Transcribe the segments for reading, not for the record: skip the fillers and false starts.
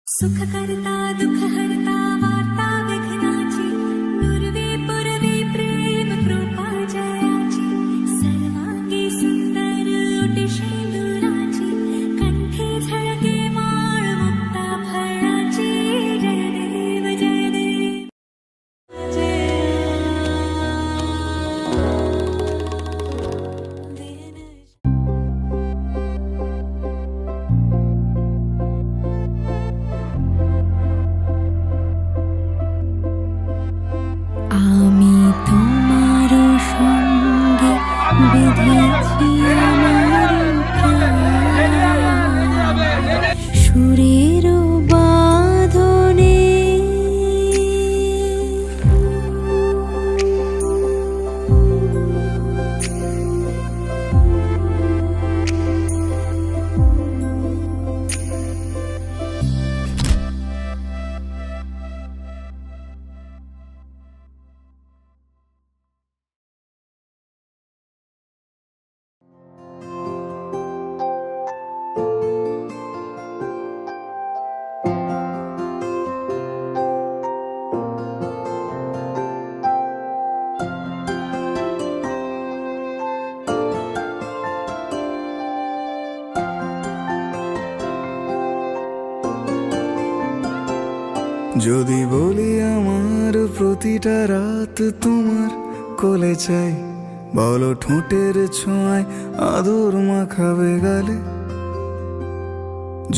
सुख करता दुख हरता वार्ता विघ्नाची नुरवी पुरवी प्रेम कृपा जयाची सर्वांगी सुंदर ओटी शेंदुराची कंठी झळके माळ मुक्ता फळाची जय देव जय देव আমি তোমার সঙ্গে বেঁধেছি আমার প্রাণ সুরের বাঁধনে যদি বলি আমার প্রতিটা রাত তোমার কোলে চাই, বলো ঠোঁটের ছোঁয়ায় আদর মাখাবে গালে।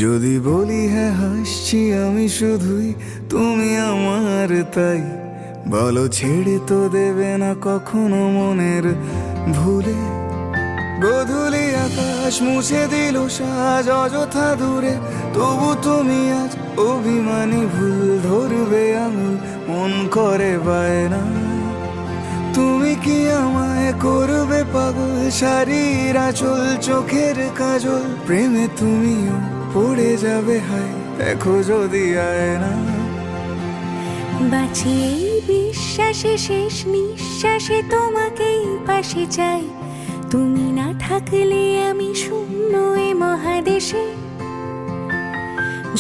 যদি বলি হ্যাঁ হাসছি আমি শুধুই, তুমি আমার তাই, বলো ছেড়ে তো দেবে না কখনো মনের ভুলে। গোধূলি আকাশ মুছে দিল সাজ অযথা দূরে, তবু তুমি আজ অভিমানী ভুল ধরবে আঙুল, মন করে বায়না। তুমি কি আমায় করবে পাগল, শাড়ির আঁচল চোখের কাজল, প্রেমে তুমিও পড়ে যাবে হায় দেখো যদি আয়না। বাঁচি এই বিশ্বাসে শেষ নিঃশ্বাসে তোমাকেই পাশে চাই, তুমি না থাকলে আমি শূন্য এ মহাদেশে।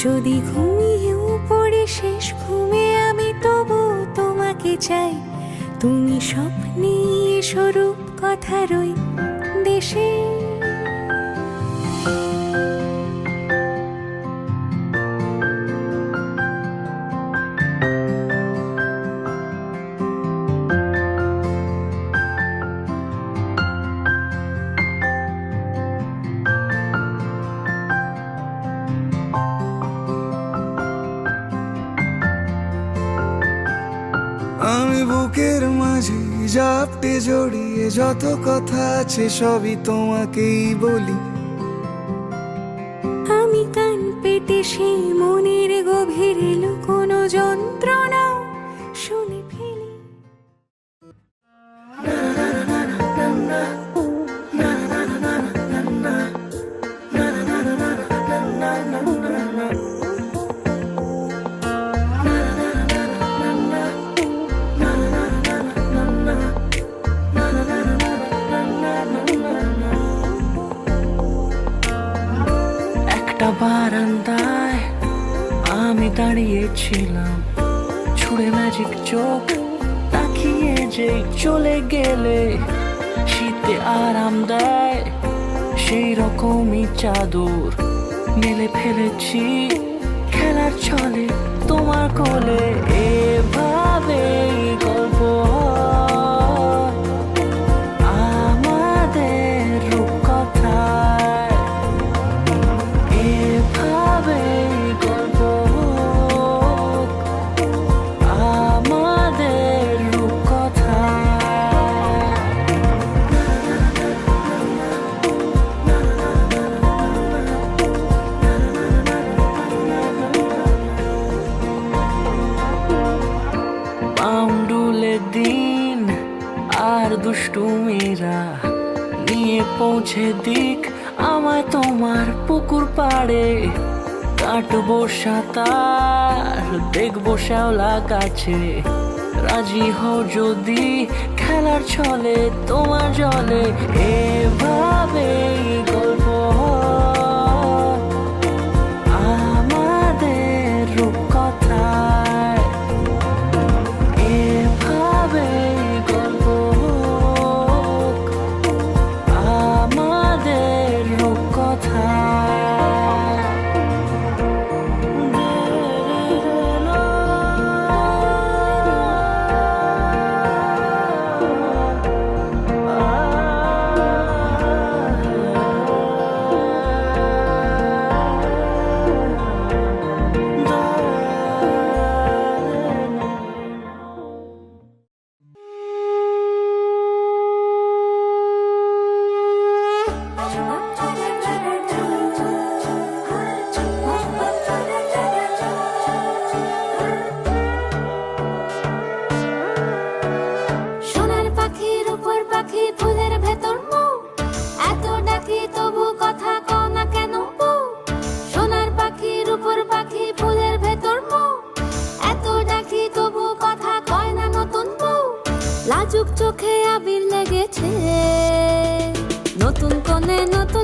যদি ঘুমিয়েও পড়ে শেষ ঘুমে আমি তবু তোমাকে চাই, তুমি স্বপ্নে স্বরূপ কথার ওই দেশে। আমি বুকের মাঝে জাপটে জড়িয়ে যত কথা আছে সবই তোমাকেই বলি। আমি কান পেতে সেই মনের গভীরে লুকোনো যন্ত্রণা শুনে ফেলি। একটা বারান্দায় আমি দাঁড়িয়েছিলাম, ছুঁড়ে ম্যাজিক চোখ তাকিয়ে যে চলে গেলে, শীতে আরাম দেয় সেই রকমই চাদর মেলে ফেলেছি খেলার ছলে তোমার কোলে। এভাবে গল্প হয় আমাদের রূপকথায়, এভাবে গল্প হোক আমাদের রূপকথায়। পাউন্ডুলে দিন আর দুষ্টুমিরা নিয়ে পৌঁছে দিক আমায় তোমার পুকুর পাড়ে। কাটবো সাঁতার দেখবো শ্যাওলা গাছে, রাজি হও যদি খেলার ছলে তোমার জলে। এভাবে গল্প হয় আমাদের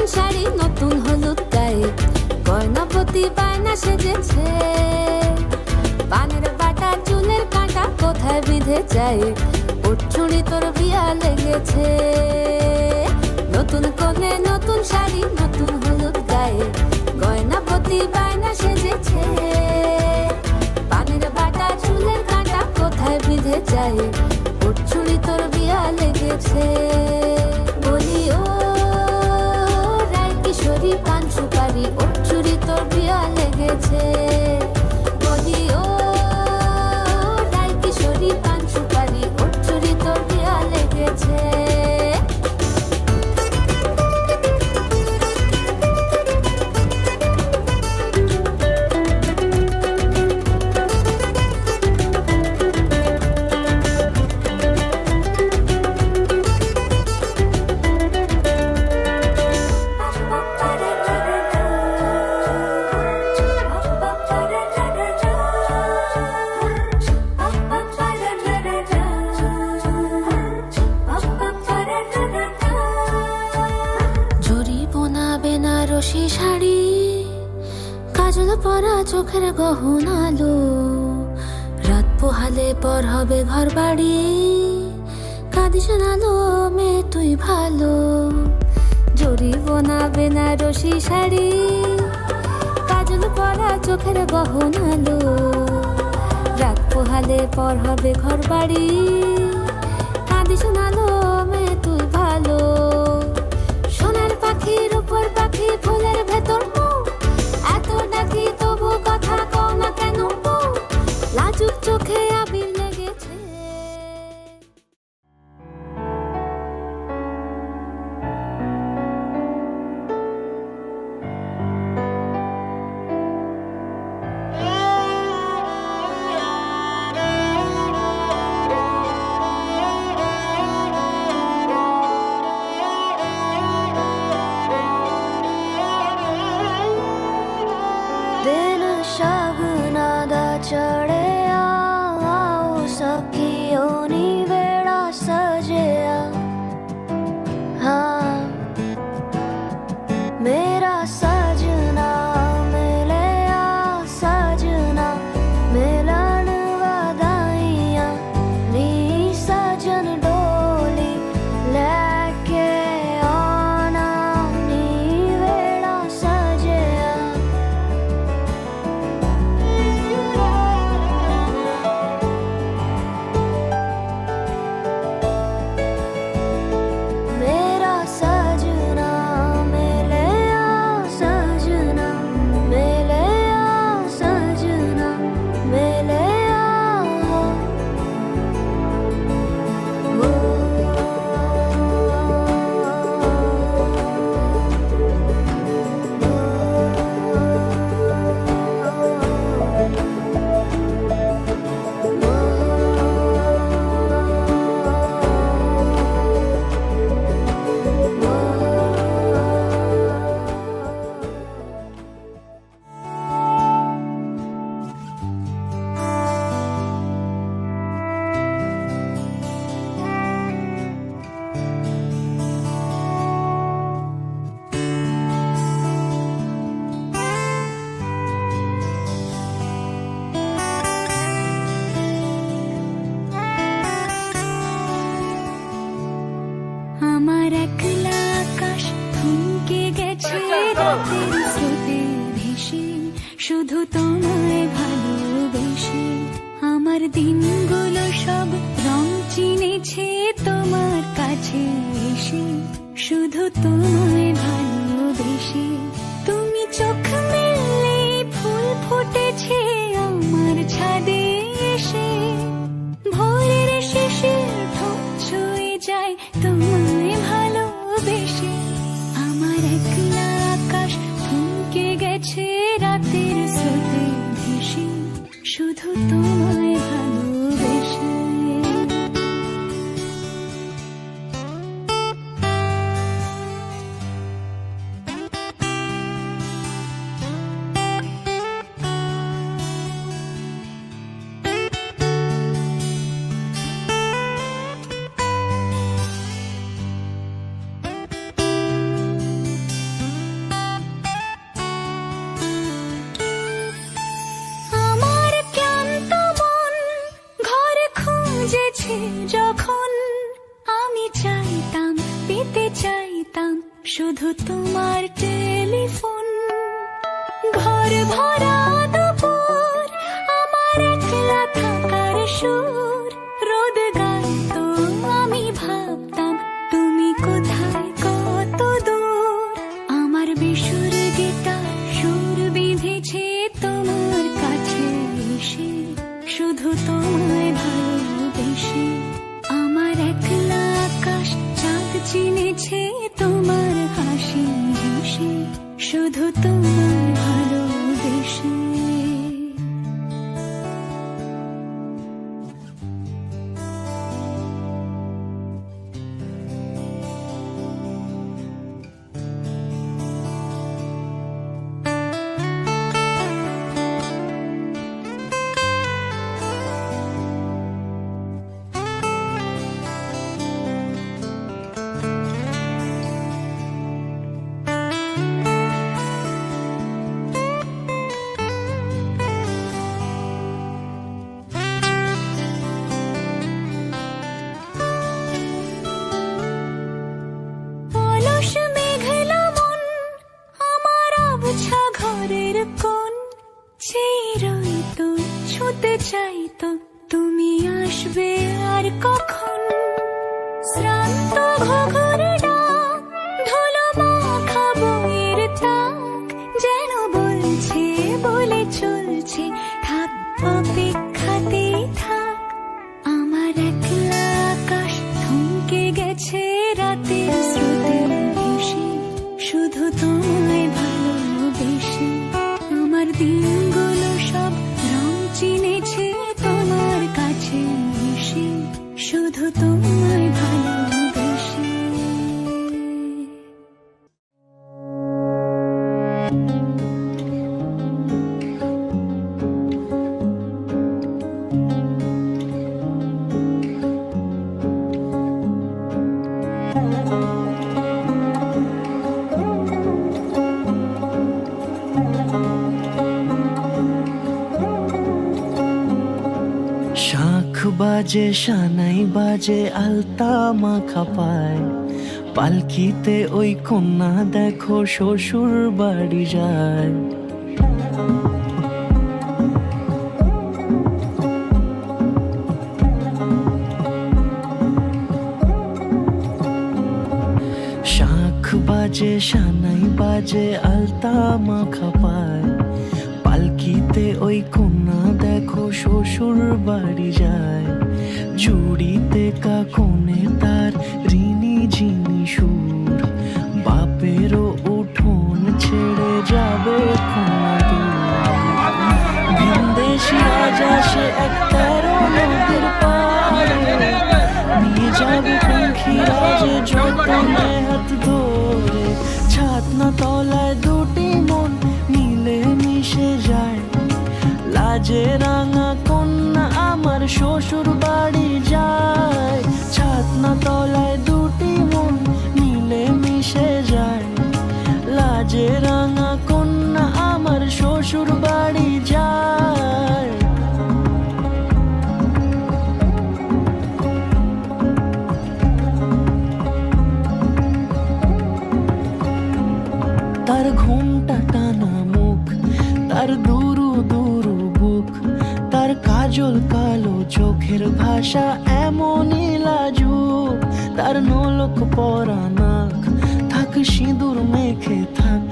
শাড়ি নতুন হলুদ গায়ে গয়নাপতি বায়না সেজেছে পানের বাটা চুলের কাঁটা কোথায় বিঁধে যায় ওর চুড়ি তোর বিয়া লেগেছে নতুন কোণে নতুন শাড়ি নতুন হলুদ গায়ে গয়নাপতি বায়না সেজেছে পানের বাটা চুলের কাঁটা কোথায় বিঁধে যায় ওর চুড়ি তোর বিয়া লেগেছে বলি ও রায় কিশোরী পান সুপারি ওর চুড়ি তোর বিয়া লেগেছে বলি ও রায় কিশোরী পান সুপারি ওর চুড়ি তোর বিয়া লেগেছে বেনারসি শাড়ি কাজল পরা চোখের গহনালো রাত পোহালে পর হবে ঘর বাড়ি কাঁদিস নালো মেয়ে তুই ভালো জরি বোনা বেনারসি শাড়ি কাজল পরা চোখের গহনালো রাত পোহালে পর হবে ঘর বাড়ি কাঁদিস নালো মেয়ে তুই ভালো সোনার পাখির উপর পাখি ফুলের ভেতর এত ডাকি তবু কথা কও না কেন লাজুক চোখে আবির লেগেছে चढ़े आओ सखियों नी बेड़ा सजया हाँ मेरा सजना मिले आ सजना मिलन वधाइया नी सजन डोली लेके आना नी बेड़ा सजया আমার একলা আকাশ থমকে গেছে রাতের স্রোতে ভেসে শুধু তোমায় ভালোবেসে আমার দিনগুলো সব রং চিনেছে তোমার কাছে এসে শুধু তোমায় ভালোবেসে তুমি চোখ মেললে ফুল ফুটেছে আমার ছাদে এসে ভোরের শেষে ঠোঁট ছুঁয়ে যায় তোমায় ভালোবেসে আমার একলা আকাশ থমকে গেছে রাতের স্রোতে ভেসে শুধু তোমায় ভালোবেসে ছুতে চাই তো তুমি আসবে আর কখন শ্রান্ত ঘুঘুরে ডাক ধুলো মাখা বইয়ের তাক যেন বলছে বলে চলছে থাক অপেক্ষাতেই থাক আমার একলা আকাশ থমকে গেছে রাতের স্রোতে ভেসে শুধু তোমায় ভালোবেসে আমার দিনগুলো সব রং চিনেছে তোমার কাছে এসে শুধু তোমায় ভালোবেসে শাখ বাজে সানাই বাজে আলতা মাখা পায় পালকিতে ওই কন্যা দেখো শ্বশুর বাড়ি যায় শাখ বাজে সানাই বাজে আলতা মাখা পায় পালকিতে ওই কন্যা দেখো শ্বশুর বাড়ি যায় চুড়িতে কাকনে তার ঋণী ঝিনি সুর বাপেরও উঠোন ছেড়ে যাবে কন্যা দূর ভিনদেশি আজ আসে এক তেরো নদীর পাড়ে নিয়ে যাবে পঙ্খিরাজে যতনে হাত ধরে ছাতনা তলায় দুটি মন মিলে মিশে যায় লাজে রাঙা কন্যা আমার শ্বশুর বাড়ি যায় ছাতনা তলায় দুটি মন মিলে মিশে যায় লাজে রাঙা কন্যা আমার শ্বশুর বাড়ি যায় তার ঘুমটা টানা মুখ তার দুরু দুরু বুক তার কাজল কালো চোখের ভাষা এমনই লাজুক তার নোলক পরা নাক থাক সিঁদুর মেখে থাক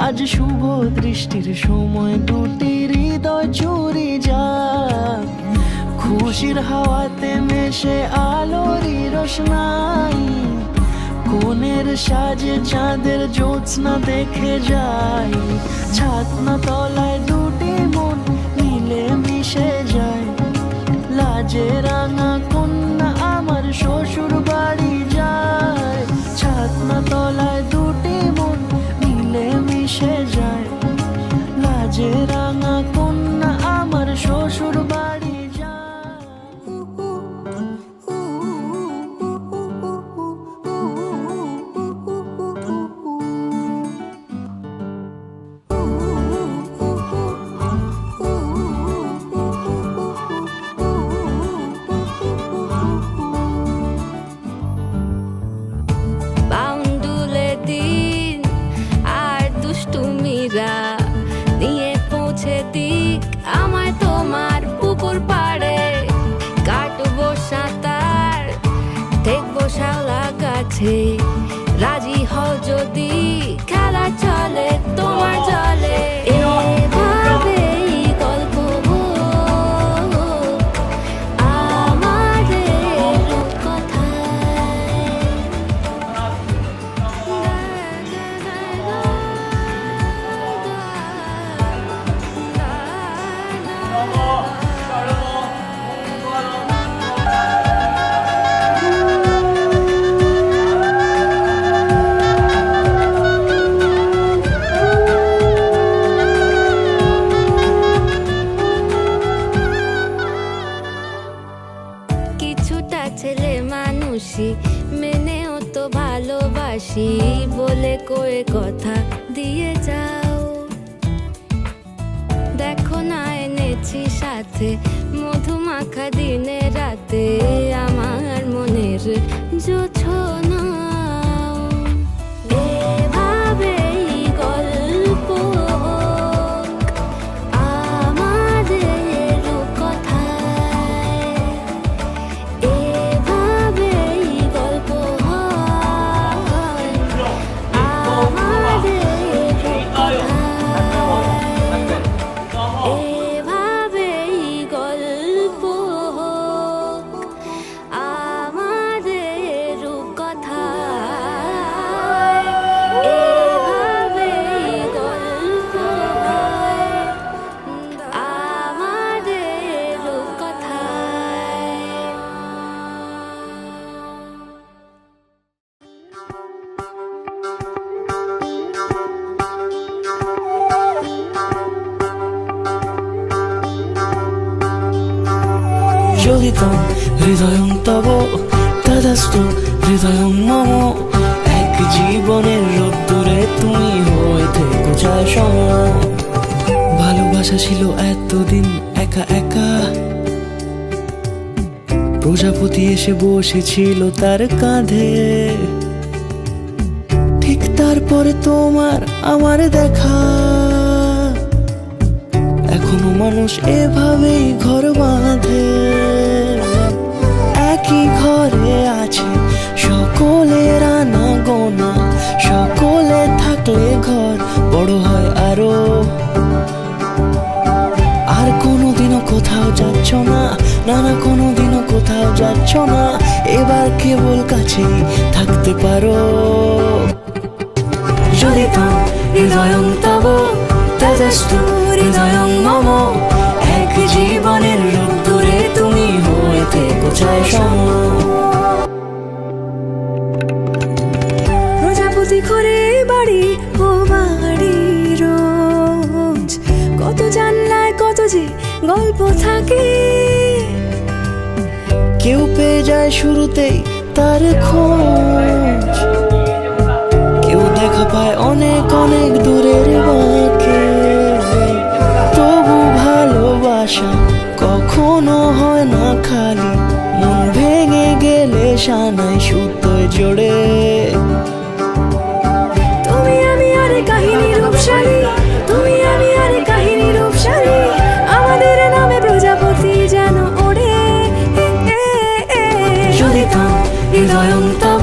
আজ শুভ দৃষ্টির সময় দুটি হৃদয় চুরি যাক খুশির হাওয়াতে মেশে আলোরই রোশনাই কোণের সাজে চাঁদের জ্যোৎস্না দেখে যাই ছাতনা তলায় দুটি মন মিলে মিশে যায় লাজে রাঙা কন্যা আমার শ্বশুর বাড়ি যায় ছাতনা তলায় দুটি মন মিলে মিশে যায় লাজে রাঙা কন্যা আমার শ্বশুর বাড়ি যায় বাউন্ডুলে দিন আর দুষ্টুমিরা নিয়ে পৌঁছে দিক আমায় তোমার পুকুর পাড়ে কাটবো সাঁতার দেখবো শাওলা গাছে রাজি হও যদি খেলা চলে তোমার জলে এভাবেই গল্প হোক আমাদের কথায় কিছুটা ছেলে মানুষই মেনেও তো ভালোবাসি বলে কয়ে কথা দিয়ে যাও দেখো না এনেছি সাথে মধুমাখা দিনে রাতে আমার মনের জোছনা এভাবেই গল্প আমাদের চলিতম হৃদয়ং তব তদাস্তু হৃদয়ং মম। এক জীবনের রোদ্দুরে তুমি হয়ে থেকো চায় সম। ভালোবাসা ছিল এতদিন একা একা, প্রজাপতি এসে বসেছিল তার কাঁধে। ঠিক তারপরে তোমার আমার দেখা, এখনো মানুষ এভাবেই ঘর বাঁধে। একই ঘরে আছে সকলের আনা গোনা, সকলে থাকলে ঘর বড় হয় আরো। আর কোনোদিনও কোথাও যাচ্ছ না, না না কোনোদিনও কোথাও যাচ্ছ না, এবার কেবল কাছেই থাকতে পারো। চলিতম হৃদয়ং তব তদাস্তু হৃদয়ং মম। এক জীবনের রোদ্দুরে তুমি হয়ে থেকো চায় সম। প্রজাপতি ঘরে বাড়ি ও বাড়ি রোজ, কত জানলায় কত যে গল্প থাকে। কেউ পেয়ে যায় শুরুতেই তার খোঁজ, কেউ দেখা পায় অনেক অনেক দূরের বাঁকে। তবু ভালোবাসা কখনো হয় না খালি, মন ভেঙে গেলে সানায় সুতোয় জোড়ে। তুমি আমি আর কাহিনী রূপসালী, তুমি আমি আর কাহিনী রূপসালী, আমাদের নামে প্রজাপতি যেন ওড়ে। চলিতম হৃদয়ং তব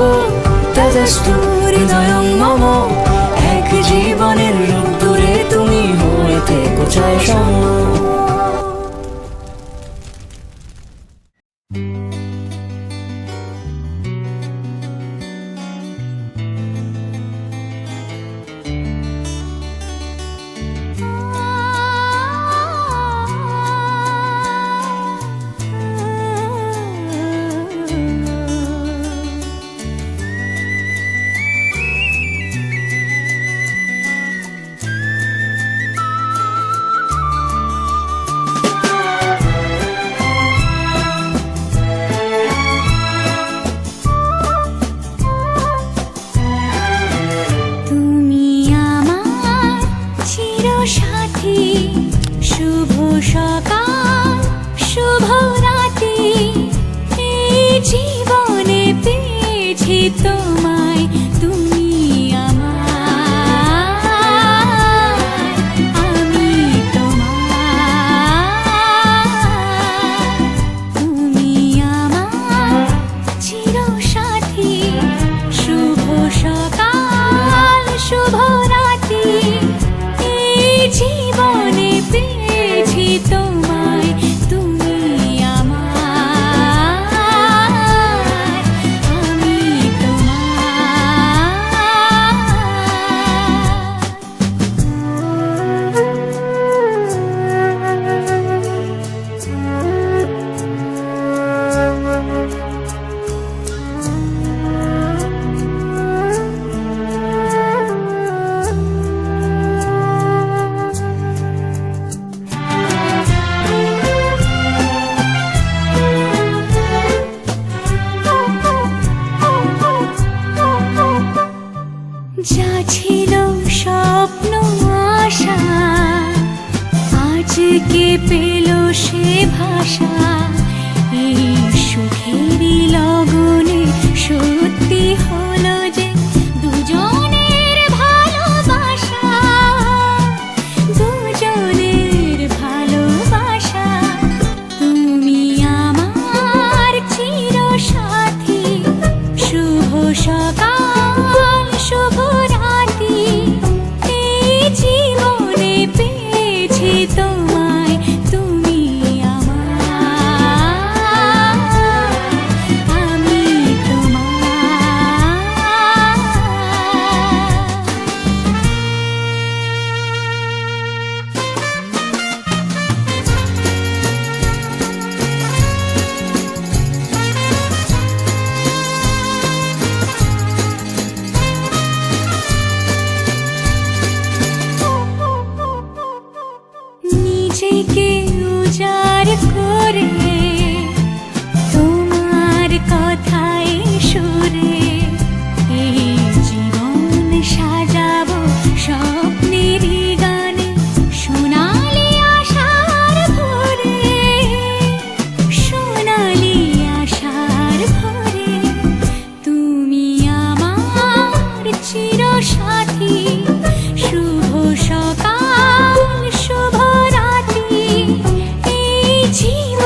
তদাস্তু হৃদয়ং মম। এক জীবনের রোদ্দুরে তুমি হয়ে থেকো চায় সম। যা ছিল স্বপ্ন আশা, আজকে পেল সে ভাষা। এই সুখেরই লগনে সত্যি হলো যে দুজনের ভালোবাসা, দুজনের ভালোবাসা। তুমি আমার চিরসাথী, শুভ সকাল শুভ রাতি। এই জীবনে পেয়েছি তোমায়, তুমি আমার। চির